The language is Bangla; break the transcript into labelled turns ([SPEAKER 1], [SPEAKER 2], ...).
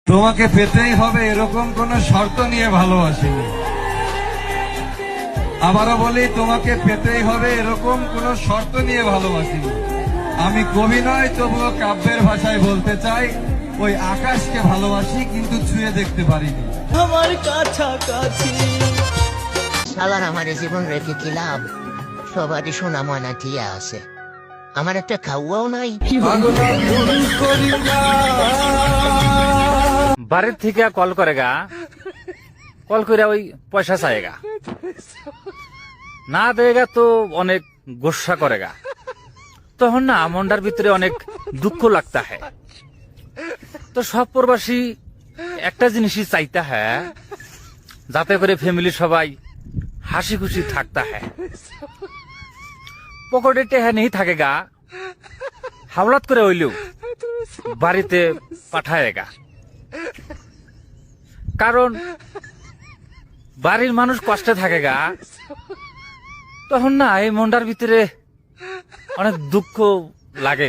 [SPEAKER 1] তোমাকে পেতেই হবে এরকম কোন শর্ত নিয়ে ভালোবাসিনি। আবারও বলি, তোমাকে পেতেই হবে এরকম কোন শর্ত নিয়ে ভালোবাসিনি। আমি কবি নয়, তবুও কাব্যের ভাষায় বলতে চাই, ওই আকাশকে ভালোবাসি কিন্তু ছুঁয়ে দেখতে পারিনি।
[SPEAKER 2] আমার কাছাকাছি
[SPEAKER 3] শালার আমার জীবন রেখে কি লাভ? সবারই সোনা ময়না টিয়া আছে, আমার একটা খাওয়াও নাই।
[SPEAKER 4] বাড়ির থেকে কল করে গা, কল করে ওই পয়সা চাইগা, না দেয়গা তো অনেক গোসা করেগা। তখন না মনটার ভিতরে অনেক দুঃখ লাগতা হ্যাঁ। তো সব প্রবাসী একটা জিনিসই চাইতা হ্যাঁ, যাতে করে ফ্যামিলি সবাই হাসি খুশি থাকতা হ্যাঁ। পকেটে টেহা নেই থাকে গা, হাওলাত করে হইলেও বাড়িতে পাঠায়গা। কারণ বাড়ির মানুষ কষ্টে থাকে গা, তখন না এই মনটার ভিতরে অনেক দুঃখ লাগে।